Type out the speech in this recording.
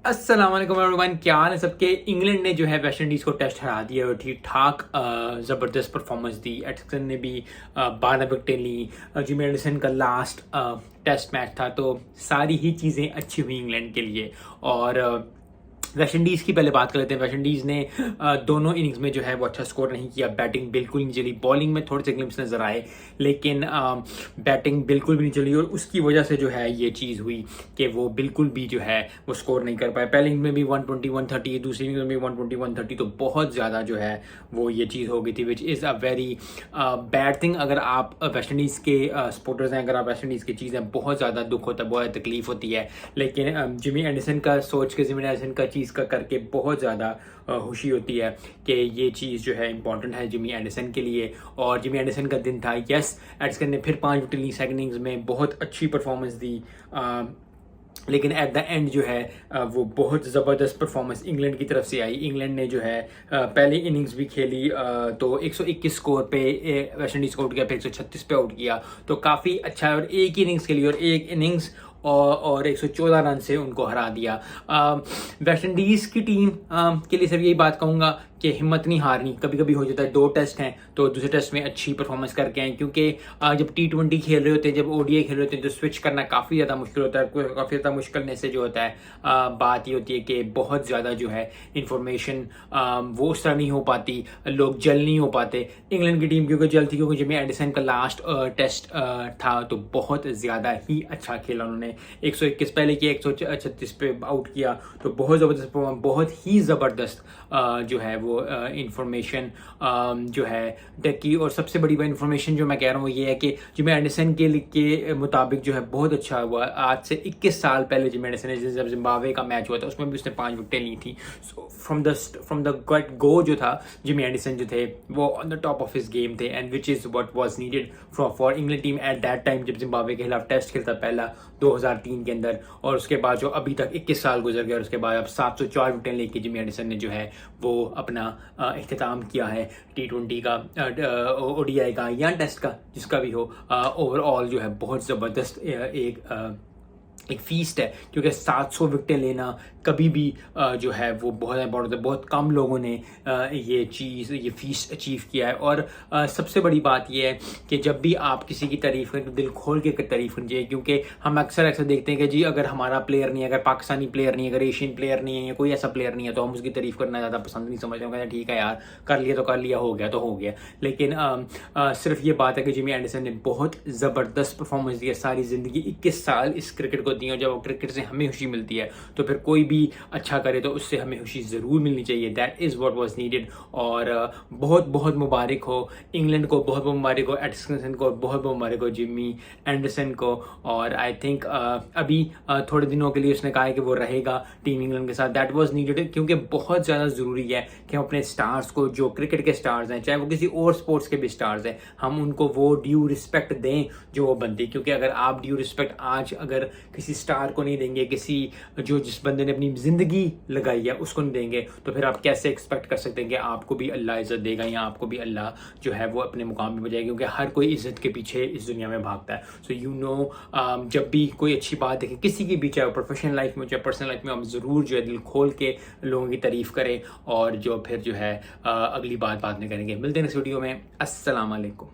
अस्सलाम वालेकुम एवरीवन, क्या हाल है सबके। इंग्लैंड ने जो है वेस्ट इंडीज़ को टेस्ट हरा दिया और ठीक ठाक ज़बरदस्त परफॉर्मेंस दी। एटकिंसन ने भी 12 विकेटें ली। जिमी एंडरसन का लास्ट टेस्ट मैच था, तो सारी ही चीज़ें अच्छी हुई इंग्लैंड के लिए। और वेस्ट इंडीज़ की पहले बात कर लेते हैं। वेस्ट इंडीज़ ने दोनों इनिंग्स में जो है वो अच्छा स्कोर नहीं किया। बैटिंग बिल्कुल नहीं चली, बॉलिंग में थोड़े से ग्लिम्स नजर आए, लेकिन बैटिंग बिल्कुल भी नहीं चली और उसकी वजह से जो है ये चीज़ हुई कि वो बिल्कुल भी जो है वो स्कोर नहीं कर पाए। पहले इनिंग में भी 120 130, दूसरी इनिंग में भी 120 130, तो बहुत ज़्यादा जो है वो ये चीज़ हो गई थी, which is a very bad thing. अगर आप वेस्ट इंडीज़ के सपोर्टर्स हैं, अगर आप वेस्ट इंडीज़ की चीज़ें, बहुत ज़्यादा दुख होता है, बहुत तकलीफ होती है। लेकिन जिमी एंडरसन का सोच के, जिमी एंडरसन का चीज़ का करके बहुत ज़्यादा खुशी होती है कि ये चीज़ जो है इंपॉर्टेंट है जिमी एंडरसन के लिए। और जिमी एंडरसन का दिन था। यस, एंडरसन ने फिर 5 विकेट ली सेकंड इनिंग्स में, बहुत अच्छी परफॉर्मेंस दी। लेकिन एट द एंड जो है वो बहुत ज़बरदस्त परफॉर्मेंस इंग्लैंड की तरफ से आई। इंग्लैंड ने जो है पहली इनिंग्स भी खेली तो 121 स्कोर पे वेस्ट इंडीज़ को आउट किया, फिर 136 पे आउट किया, तो काफ़ी अच्छा है। और एक ही इनिंग्स खेली और एक इनिंग्स और 114 रन से उनको हरा दिया। वेस्ट इंडीज़ की टीम के लिए सिर्फ यही बात कहूँगा कि हिम्मत नहीं हारनी। कभी कभी हो जाता है, 2 टेस्ट हैं तो दूसरे टेस्ट में अच्छी परफॉर्मेंस करके आए, क्योंकि जब T20 खेल रहे होते हैं, जब ODI खेल रहे होते हैं, तो स्विच करना काफ़ी ज़्यादा मुश्किल होता है। काफ़ी ज़्यादा मुश्किल से जो होता है बात ये होती है कि बहुत ज़्यादा जो है इंफॉर्मेशन वो उस तरह नहीं हो पाती, लोग जल नहीं हो पाते। इंग्लैंड की टीम क्योंकि जल थी, क्योंकि जिमी एंडरसन का लास्ट टेस्ट था, तो बहुत ज़्यादा ही अच्छा खेला उन्होंने। 121 पहले किया, 136 पे आउट किया, तो बहुत ज़बरदस्त, बहुत ही ज़बरदस्त जो है वो इंफॉर्मेशन जो है की। और सबसे बड़ी इंफॉर्मेशन जो मैं कह रहा हूँ ये है कि जिमी एंडरसन के मुताबिक जो है बहुत अच्छा हुआ। आज से 21 साल पहले जिमी एंडरसन ने, जब जिम्बाब्वे का मैच हुआ था, उसमें भी उसने 5 विकेटें ली थी। So from the get go जो था, जिमी एंडरसन जो थे वो on the top of his game थे, and which is what was needed for England team at that time, जब जिम्बाब्वे के खिलाफ टेस्ट खेलता पहला 2003 के अंदर। और उसके बाद जो अभी तक 21 साल गुजर गया और उसके बाद अब 704 विकेटें लेके जिमी एंडरसन ने जो है वो अपना इख्तिताम किया है T20 का, ODI का या टेस्ट का, जिसका भी हो। ओवरऑल जो है बहुत ज़बरदस्त एक फीस्ट है, क्योंकि 700 विकेटें लेना कभी भी जो है वो बहुत इंपॉर्टेंट है। बहुत कम लोगों ने ये फीस्ट अचीव किया है। और सबसे बड़ी बात ये है कि जब भी आप किसी की तारीफ करें तो दिल खोल के तारीफ करनी चाहिए, क्योंकि हम अक्सर देखते हैं कि जी अगर हमारा प्लेयर नहीं है, अगर पाकिस्तानी प्लेयर नहीं है, अगर एशियन प्लेयर नहीं है या कोई ऐसा प्लेयर नहीं है, तो हम उसकी तारीफ करना ज़्यादा पसंद नहीं समझते। कहते हैं ठीक है यार, कर लिया तो कर लिया, हो गया तो हो गया। लेकिन सिर्फ ये बात है कि जिमी एंडरसन ने बहुत ज़बरदस्त परफॉर्मेंस दी है। सारी ज़िंदगी 21 साल इस क्रिकेट को दी, और जब क्रिकेट से हमें खुशी मिलती है तो फिर कोई भी अच्छा करे तो उससे हमें खुशी ज़रूर मिलनी चाहिए। That is what was needed. और बहुत बहुत मुबारक हो इंग्लैंड को, बहुत बहुत मुबारक हो एटकिंसन को, बहुत बहुत मुबारक हो जिमी एंडरसन को। और आई थिंक अभी थोड़े दिनों के लिए उसने कहा है कि वो रहेगा टीम इंग्लैंड के साथ। दैट वाज नीडेड, क्योंकि बहुत ज़्यादा ज़रूरी है कि हम अपने स्टार्स को, जो क्रिकेट के स्टार्स हैं, चाहे वो किसी और स्पोर्ट्स के भी स्टार्स हैं, हम उनको वो ड्यू रिस्पेक्ट दें जो वो बनती। क्योंकि अगर आप ड्यू रिस्पेक्ट आज अगर किसी स्टार को नहीं देंगे, जिस बंदे ने अपनी जिंदगी लगाई है उसको नहीं देंगे, तो फिर आप कैसे एक्सपेक्ट कर सकते हैं कि आपको भी अल्लाह इज्जत देगा या आपको भी अल्लाह जो है वो अपने मुकाम पे बजाएगा। क्योंकि हर कोई इज्जत के पीछे इस दुनिया में भागता है। सो जब भी कोई अच्छी बात देखें किसी की भी, चाहे प्रोफेशनल लाइफ में चाहे पर्सनल लाइफ में, हम ज़रूर जो है दिल खोल के लोगों की तारीफ करें। और जो फिर जो है अगली बात में करेंगे। मिलते हैं इस वीडियो में। अस्सलाम वालेकुम।